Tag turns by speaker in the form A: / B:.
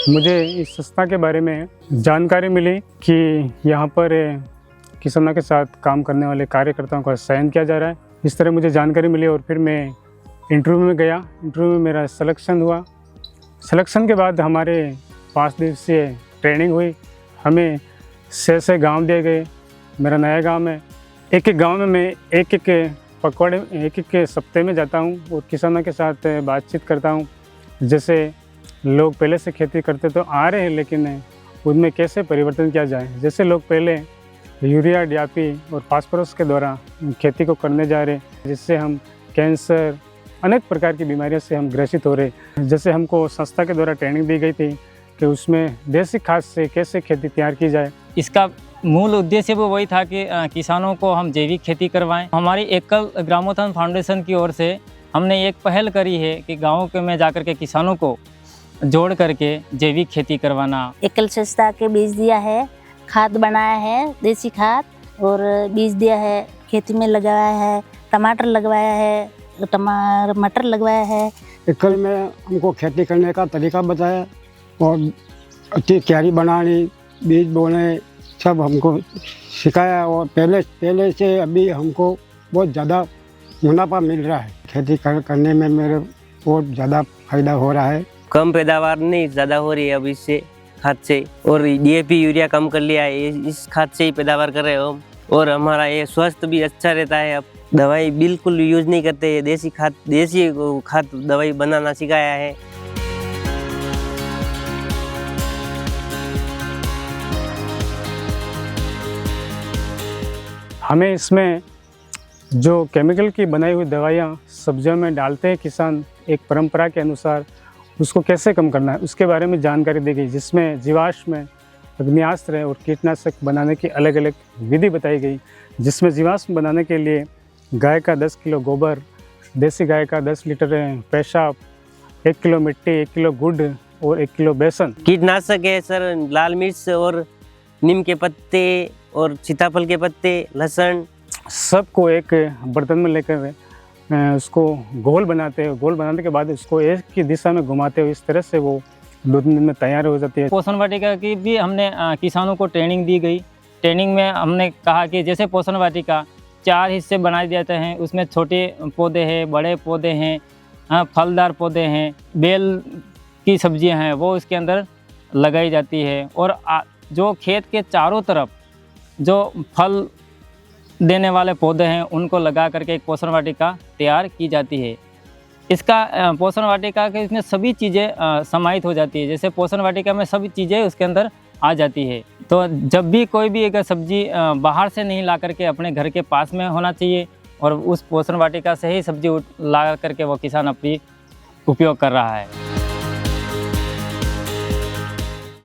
A: मुझे इस संस्था के बारे में जानकारी मिली कि यहाँ पर किसानों के साथ काम करने वाले कार्यकर्ताओं का चयन किया जा रहा है। इस तरह मुझे जानकारी मिली और फिर मैं इंटरव्यू में गया। इंटरव्यू में मेरा सिलेक्शन हुआ। सिलेक्शन के बाद हमारे 5 दिवसीय ट्रेनिंग हुई। हमें 6 गांव दिए गए। मेरा नया गांव है। एक गांव में मैं एक पकवाड़े एक सप्ताह में जाता हूं और किसानों के साथ बातचीत करता हूं। जैसे लोग पहले से खेती करते तो आ रहे हैं, लेकिन उनमें कैसे परिवर्तन किया जाए। जैसे लोग पहले यूरिया, डीएपी और फास्फोरस के द्वारा खेती को करने जा रहे, जिससे हम कैंसर, अनेक प्रकार की बीमारियों से हम ग्रसित हो रहे। जैसे हमको संस्था के द्वारा ट्रेनिंग दी गई थी कि उसमें देसी खाद से कैसे खेती तैयार की जाए।
B: इसका मूल उद्देश्य भी वही था कि किसानों को हम जैविक खेती करवाएं। हमारी एकल ग्रामोत्थान फाउंडेशन की ओर से हमने एक पहल करी है कि गाँव में जाकर के किसानों को जोड़ करके जैविक खेती करवाना।
C: एकल संस्था के बीज दिया है, खाद बनाया है, देसी खाद, और बीज दिया है, खेती में लगाया है, टमाटर लगवाया है, मटर लगवाया है।
D: एकल में हमको खेती करने का तरीका बताया और अच्छी क्यारी बनानी, बीज बोने, सब हमको सिखाया। और पहले से अभी हमको बहुत ज़्यादा मुनाफा मिल रहा है। खेती करने में मेरे बहुत ज़्यादा फायदा हो रहा है।
E: कम पैदावार नहीं ज़्यादा हो रही है अब इससे खाद से, और डीएपी यूरिया कम कर लिया है। इस खाद से ही पैदावार कर रहे हो हम, और हमारा ये स्वास्थ्य भी अच्छा रहता है। अब दवाई बिल्कुल यूज नहीं करते, देसी खाद दवाई बनाना सिखाया है।
A: हमें इसमें जो केमिकल की बनाई हुई दवाइयाँ सब्जियों में डालते हैं किसान, एक परंपरा के अनुसार उसको कैसे कम करना है उसके बारे में जानकारी दी गई, जिसमें जीवाश्म, अग्नियास्त्र और कीटनाशक बनाने की अलग अलग विधि बताई गई। जिसमें जीवाश्म बनाने के लिए गाय का 10 किलो गोबर, देसी गाय का 10 लीटर पेशाब, 1 किलो मिट्टी, 1 किलो गुड़ और 1 किलो बेसन।
E: कीटनाशक है सर, लाल मिर्च और नीम के पत्ते और सीताफल के पत्ते, लहसुन,
A: सबको एक बर्तन में लेकर उसको गोल बनाते हैं। गोल बनाने के बाद उसको एक ही दिशा में घुमाते हुए इस तरह से वो 2 दिन में तैयार हो जाती है।
B: पोषण वाटिका की भी हमने किसानों को ट्रेनिंग दी गई। ट्रेनिंग में हमने कहा कि जैसे पोषण वाटिका 4 हिस्से बनाए जाते हैं, उसमें छोटे पौधे हैं, बड़े पौधे हैं, फलदार पौधे हैं, बेल की सब्जियां हैं, वो इसके अंदर लगाई जाती है। और जो खेत के चारों तरफ जो फल देने वाले पौधे हैं उनको लगा करके एक पोषण वाटिका तैयार की जाती है। इसका पोषण वाटिका के इसमें सभी चीज़ें समाहित हो जाती है। जैसे पोषण वाटिका में सभी चीज़ें उसके अंदर आ जाती है। तो जब भी कोई भी एक सब्जी बाहर से नहीं ला करके अपने घर के पास में होना चाहिए, और उस पोषण वाटिका से ही सब्जी ला करके वो किसान अपनी उपयोग कर रहा है।